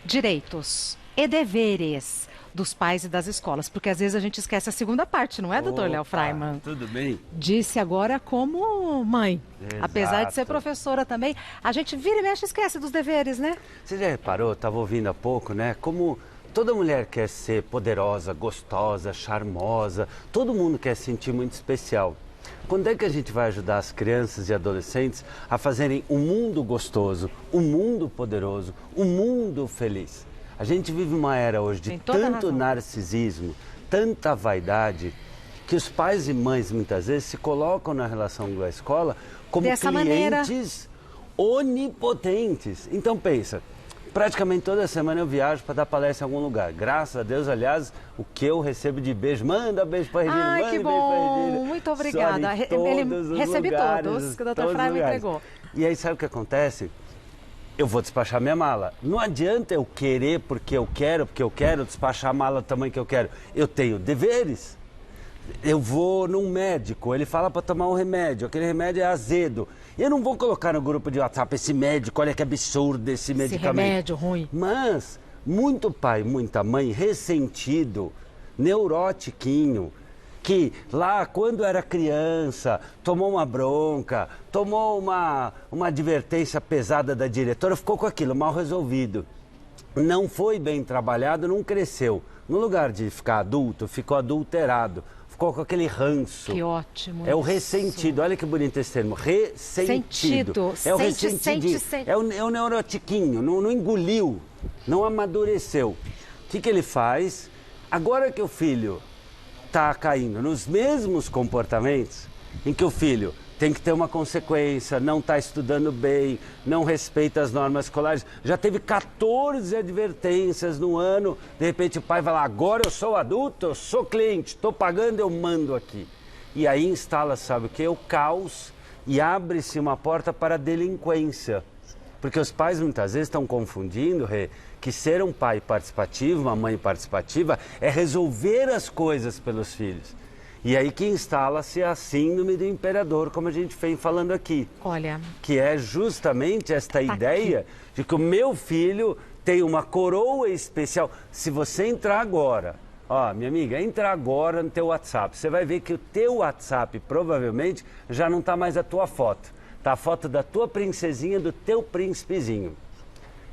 direitos e deveres dos pais e das escolas, porque às vezes a gente esquece a segunda parte, não é, doutor Léo Freiman? Tudo bem? Disse agora como mãe, Exato. apesar de ser professora também, a gente vira e mexe e esquece dos deveres, né? Você já reparou, estava ouvindo há pouco, né, como toda mulher quer ser poderosa, gostosa, charmosa, todo mundo quer se sentir muito especial. Quando é que a gente vai ajudar as crianças e adolescentes a fazerem um mundo gostoso, um mundo poderoso, um mundo feliz? A gente vive uma era hoje de tanto narcisismo, tanta vaidade, que os pais e mães muitas vezes se colocam na relação com a escola como clientes onipotentes. Então pensa, praticamente toda semana eu viajo para dar palestra em algum lugar. Graças a Deus, aliás, o que eu recebo de beijo, manda beijo para Regina, manda beijo para Regina. Muito obrigada. Ele recebe todos que o Dr. Freiman entregou. E aí sabe o que acontece? Eu vou despachar minha mala. Não adianta eu querer porque eu quero despachar a mala do tamanho que eu quero. Eu tenho deveres. Eu vou num médico, ele fala para tomar um remédio, aquele remédio é azedo. Eu não vou colocar no grupo de WhatsApp esse médico, olha que absurdo esse medicamento. Esse remédio ruim. Mas muito pai, muita mãe ressentido, neurotiquinho, que lá quando era criança tomou uma bronca, tomou uma advertência pesada da diretora, ficou com aquilo mal resolvido. Não foi bem trabalhado, não cresceu. No lugar de ficar adulto, ficou adulterado. Ficou com aquele ranço. Que ótimo. É o ressentido. Olha que bonito esse termo. Ressentido. É o ressentidinho. É o neurotiquinho. Não engoliu. Não amadureceu. O que ele faz? Agora que o filho está caindo nos mesmos comportamentos em que o filho tem que ter uma consequência, não está estudando bem, não respeita as normas escolares. Já teve 14 advertências no ano, de repente o pai vai lá, agora eu sou adulto, eu sou cliente, estou pagando, eu mando aqui. E aí instala, sabe o quê? O caos e abre-se uma porta para a delinquência. Porque os pais muitas vezes estão confundindo, Rê, que ser um pai participativo, uma mãe participativa, é resolver as coisas pelos filhos. E aí que instala-se a síndrome do imperador, como a gente vem falando aqui. Olha. Que é justamente esta ideia de que o meu filho tem uma coroa especial. Se você entrar agora, ó, minha amiga, entra agora no teu WhatsApp, você vai ver que o teu WhatsApp provavelmente já não está mais a tua foto. Está a foto da tua princesinha, do teu príncipezinho.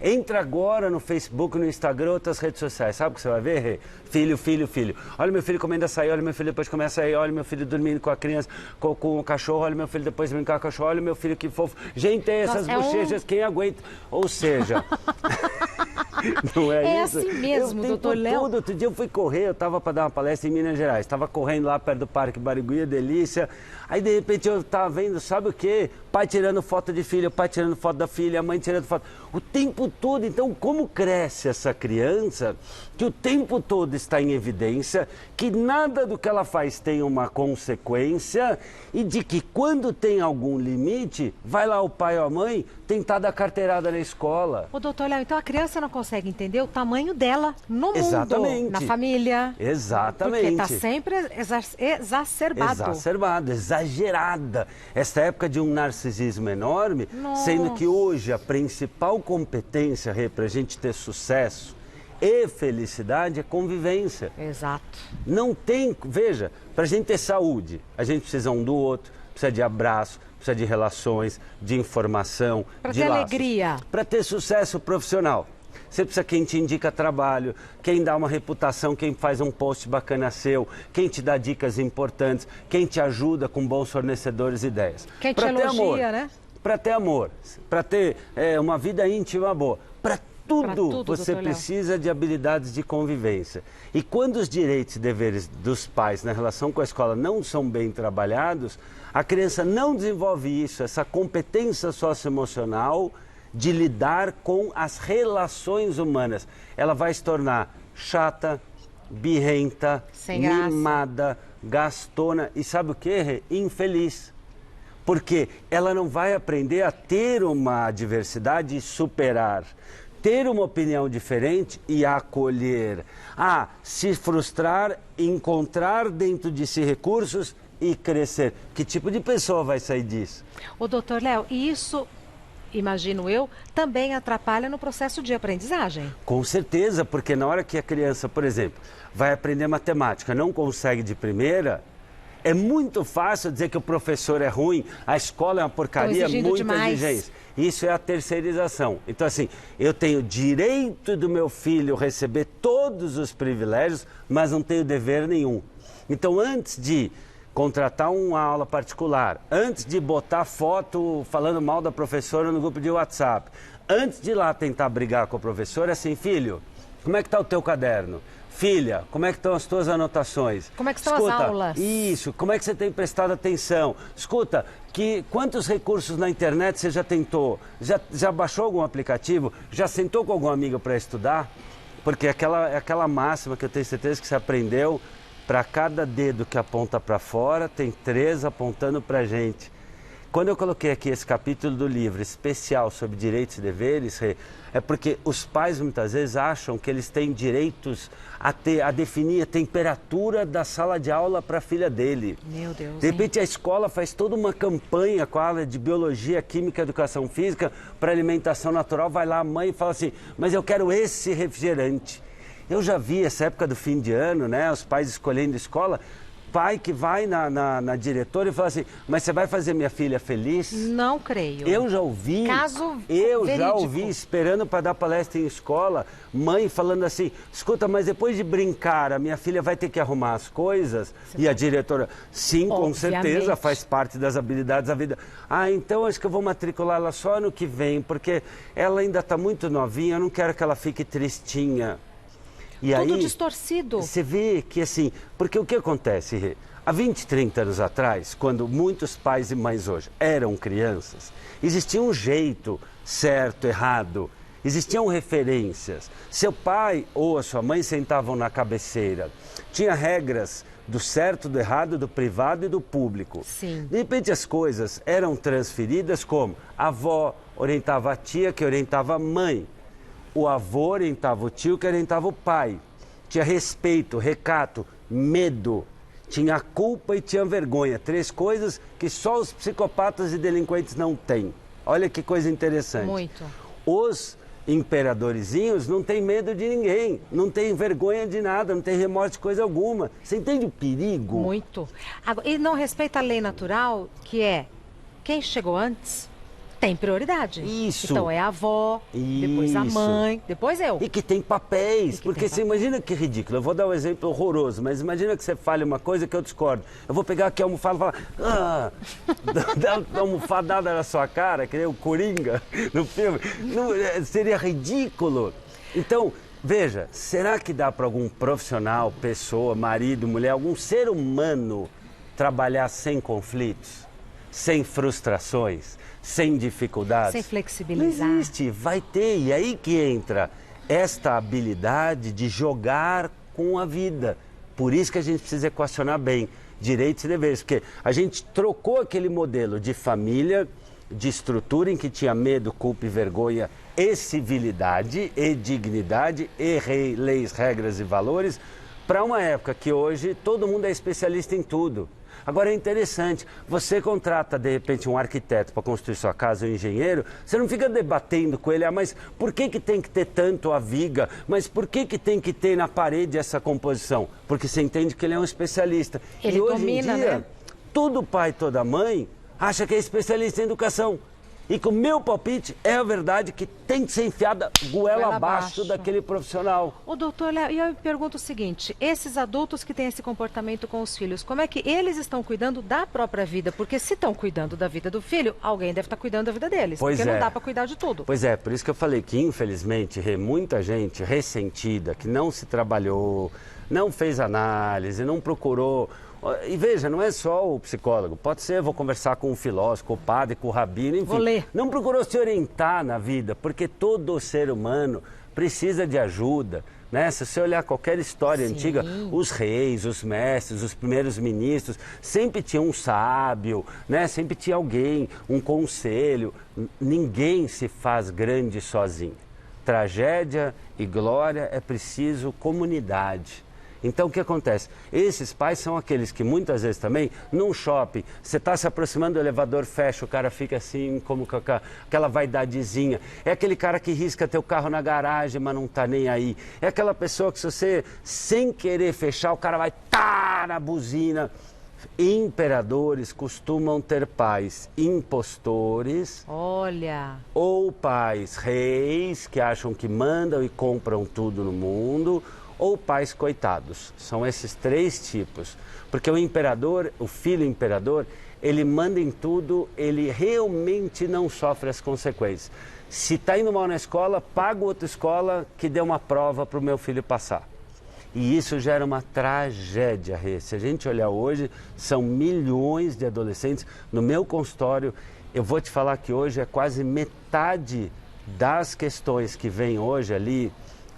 Entra agora no Facebook, no Instagram, outras redes sociais. Sabe o que você vai ver, Rê? Filho, filho, filho. Olha meu filho comendo açaí, olha meu filho depois começa a sair, olha meu filho dormindo com a criança, com o cachorro, olha meu filho depois brincar com o cachorro, olha meu filho que fofo. Gente, essas bochechas, quem aguenta? Ou seja... Não é isso? Assim mesmo, doutor Léo. Outro dia eu fui correr, eu estava para dar uma palestra em Minas Gerais, estava correndo lá perto do Parque Barigüia, delícia. Aí de repente eu estava vendo, sabe o quê? Pai tirando foto de filho, pai tirando foto da filha, a mãe tirando foto. O tempo todo, então como cresce essa criança que o tempo todo está em evidência, que nada do que ela faz tem uma consequência e de que quando tem algum limite, vai lá o pai ou a mãe tentar dar carteirada na escola. Ô, doutor Léo, então a criança não consegue entender o tamanho dela no mundo, exatamente, na família. Exatamente. Porque está sempre exacerbado. Exacerbado, exagerada. Esta época de um narcisismo enorme, sendo que hoje a principal competência para a gente ter sucesso e felicidade é convivência. Exato. Não tem, veja, para a gente ter saúde, a gente precisa um do outro, precisa de abraço, precisa de relações, de informação, de ter laços. Alegria. Para ter sucesso profissional. Você precisa quem te indica trabalho, quem dá uma reputação, quem faz um post bacana seu, quem te dá dicas importantes, quem te ajuda com bons fornecedores e ideias. Quem te elogia, né? Para ter amor, para ter uma vida íntima boa, para tudo você precisa de habilidades de convivência. E quando os direitos e deveres dos pais na relação com a escola não são bem trabalhados, a criança não desenvolve isso, essa competência socioemocional de lidar com as relações humanas. Ela vai se tornar chata, birrenta, mimada, gastona e sabe o que? Infeliz. Porque ela não vai aprender a ter uma diversidade e superar. Ter uma opinião diferente e acolher. Se frustrar, encontrar dentro de si recursos e crescer. Que tipo de pessoa vai sair disso? Ô, doutor Léo, e isso imagino eu, também atrapalha no processo de aprendizagem. Com certeza, porque na hora que a criança, por exemplo, vai aprender matemática, não consegue de primeira, é muito fácil dizer que o professor é ruim, a escola é uma porcaria, muita exigência. Isso é a terceirização. Então, assim, eu tenho direito do meu filho receber todos os privilégios, mas não tenho dever nenhum. Então, antes de contratar uma aula particular, antes de botar foto falando mal da professora no grupo de WhatsApp, antes de ir lá tentar brigar com a professora, assim, filho, como é que está o teu caderno? Filha, como é que estão as tuas anotações? Como é que estão as aulas? Isso, como é que você tem prestado atenção? Escuta, quantos recursos na internet você já tentou? Já baixou algum aplicativo? Já sentou com algum amigo para estudar? Porque aquela máxima que eu tenho certeza que você aprendeu, para cada dedo que aponta para fora, tem 3 apontando para a gente. Quando eu coloquei aqui esse capítulo do livro especial sobre direitos e deveres, é porque os pais muitas vezes acham que eles têm direitos a definir a temperatura da sala de aula para a filha dele. Meu Deus. De repente a escola faz toda uma campanha com a aula de biologia, química, educação física para alimentação natural. Vai lá a mãe e fala assim, mas eu quero esse refrigerante. Eu já vi essa época do fim de ano, né? Os pais escolhendo escola. Pai que vai na diretora e fala assim, mas você vai fazer minha filha feliz? Não creio. Eu já ouvi. Caso Eu verídico. já ouvi, esperando para dar palestra em escola, mãe falando assim, escuta, mas depois de brincar, a minha filha vai ter que arrumar as coisas? E a diretora, sim, com certeza, faz parte das habilidades da vida. Ah, então acho que eu vou matricular ela só ano que vem, porque ela ainda está muito novinha, eu não quero que ela fique tristinha. E tudo aí, distorcido. Você vê que assim, porque o que acontece, Rê? Há 20, 30 anos atrás, quando muitos pais e mães hoje eram crianças, existia um jeito certo, errado, existiam referências. Seu pai ou a sua mãe sentavam na cabeceira, tinha regras do certo, do errado, do privado e do público. Sim. De repente as coisas eram transferidas como a avó orientava a tia, que orientava a mãe. O avô orientava o tio, que orientava o pai. Tinha respeito, recato, medo. Tinha culpa e tinha vergonha. 3 coisas que só os psicopatas e delinquentes não têm. Olha que coisa interessante. Muito. Os imperadorzinhos não têm medo de ninguém. Não têm vergonha de nada, não têm remorso de coisa alguma. Você entende o perigo? Muito. E não respeita a lei natural, que é quem chegou antes tem prioridade. Isso. Então é a avó, depois a mãe, depois eu. E que tem papéis, porque você imagina que ridículo. Eu vou dar um exemplo horroroso, mas imagina que você fale uma coisa que eu discordo. Eu vou pegar aqui a almofada e falar, dá uma almofadada na sua cara, que nem o Coringa no filme. Não, seria ridículo. Então, veja, será que dá para algum profissional, pessoa, marido, mulher, algum ser humano trabalhar sem conflitos, sem frustrações, sem dificuldades? Sem flexibilizar. Não existe, vai ter. E aí que entra esta habilidade de jogar com a vida. Por isso que a gente precisa equacionar bem direitos e deveres. Porque a gente trocou aquele modelo de família, de estrutura em que tinha medo, culpa e vergonha e civilidade e dignidade e leis, regras e valores, para uma época que hoje todo mundo é especialista em tudo. Agora é interessante, você contrata de repente um arquiteto para construir sua casa, um engenheiro, você não fica debatendo com ele, mas por que tem que ter tanto a viga? Mas por que tem que ter na parede essa composição? Porque você entende que ele é um especialista. Ele e hoje domina, em dia, né? todo pai, toda mãe acha que é especialista em educação. E que o meu palpite é a verdade que tem que ser enfiada goela abaixo daquele profissional. Ô doutor Léo, e eu pergunto o seguinte, esses adultos que têm esse comportamento com os filhos, como é que eles estão cuidando da própria vida? Porque se estão cuidando da vida do filho, alguém deve estar cuidando da vida deles. Pois porque é. Não dá para cuidar de tudo. Pois é, por isso que eu falei que infelizmente muita gente ressentida, que não se trabalhou, não fez análise, não procurou. E veja, não é só o psicólogo, pode ser, vou conversar com o filósofo, com o padre, com o rabino, enfim. Vou ler. Não procurou se orientar na vida, porque todo ser humano precisa de ajuda, né? Se você olhar qualquer história antiga, os reis, os mestres, os primeiros ministros, sempre tinha um sábio, né? Sempre tinha alguém, um conselho. Ninguém se faz grande sozinho. Tragédia e glória é preciso comunidade. Então, o que acontece? Esses pais são aqueles que muitas vezes também, num shopping, você está se aproximando do elevador, fecha, o cara fica assim, como com aquela vaidadezinha. É aquele cara que risca teu carro na garagem, mas não está nem aí. É aquela pessoa que se você, sem querer fechar, o cara vai na buzina. Imperadores costumam ter pais impostores, olha, ou pais reis que acham que mandam e compram tudo no mundo, ou pais coitados. São esses 3 tipos. Porque o imperador, o filho imperador, ele manda em tudo, ele realmente não sofre as consequências. Se está indo mal na escola, paga outra escola que dê uma prova para o meu filho passar. E isso gera uma tragédia, Rê. Se a gente olhar hoje, são milhões de adolescentes. No meu consultório, eu vou te falar que hoje é quase metade das questões que vêm hoje ali,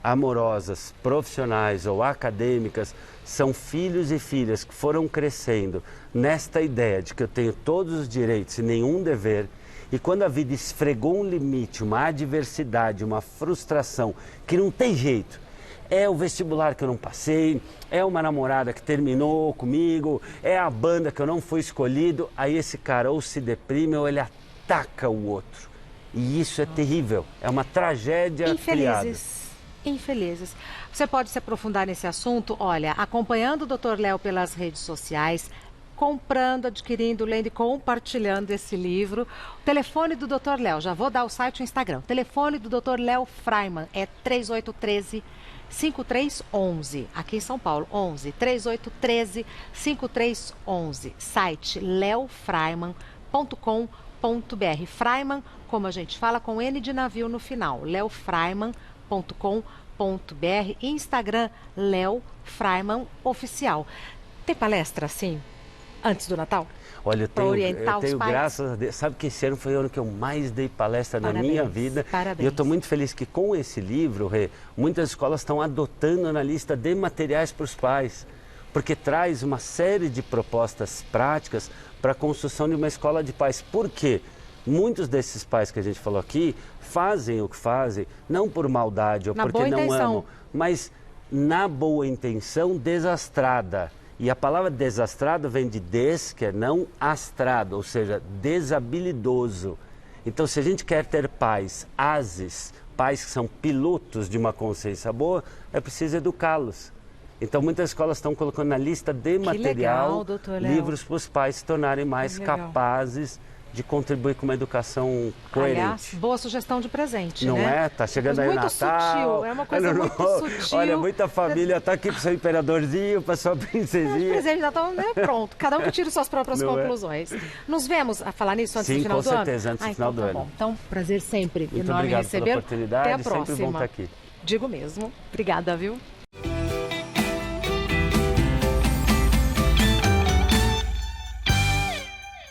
amorosas, profissionais ou acadêmicas, são filhos e filhas que foram crescendo nesta ideia de que eu tenho todos os direitos e nenhum dever. E quando a vida esfregou um limite, uma adversidade, uma frustração que não tem jeito, é o vestibular que eu não passei, é uma namorada que terminou comigo, é a banda que eu não fui escolhido, aí esse cara ou se deprime ou ele ataca o outro. E isso é terrível, é uma tragédia criada. Infelizes. Você pode se aprofundar nesse assunto, olha, acompanhando o Dr. Léo pelas redes sociais, comprando, adquirindo, lendo e compartilhando esse livro. O telefone do Dr. Léo, já vou dar o site e o Instagram. O telefone do Dr. Léo Freiman é 3813-5311, aqui em São Paulo, 11-3813-5311. Site leofreiman.com.br. Freiman, como a gente fala, com N de navio no final, leofreiman.com.br. Instagram, Léo Freiman Oficial. Tem palestra assim, antes do Natal? Olha, eu tenho graças a Deus. Sabe que esse ano foi o ano que eu mais dei palestra na minha vida. Parabéns. E eu estou muito feliz que com esse livro, Rê, muitas escolas estão adotando na lista de materiais para os pais. Porque traz uma série de propostas práticas para a construção de uma escola de pais. Por quê? Muitos desses pais que a gente falou aqui fazem o que fazem, não por maldade ou porque não amam, mas na boa intenção desastrada. E a palavra desastrado vem de des, que é não astrado, ou seja, desabilidoso. Então, se a gente quer ter pais ases, pais que são pilotos de uma consciência boa, é preciso educá-los. Então, muitas escolas estão colocando na lista de material livros para os pais se tornarem mais capazes de contribuir com uma educação coerente. Aliás, boa sugestão de presente, não né? Não é? Tá chegando aí o Natal. Sutil, é uma coisa muito sutil. Olha, muita família tá aqui para o seu imperadorzinho, para sua princesinha. Os presentes já estão, né, pronto. Cada um que tira suas próprias conclusões. Nos vemos a falar nisso antes do final do ano? Sim, com certeza, antes do final do ano. Bom. Então, prazer sempre muito enorme obrigado receber. Pela oportunidade. Até a próxima. Sempre bom estar aqui. Digo mesmo. Obrigada, viu?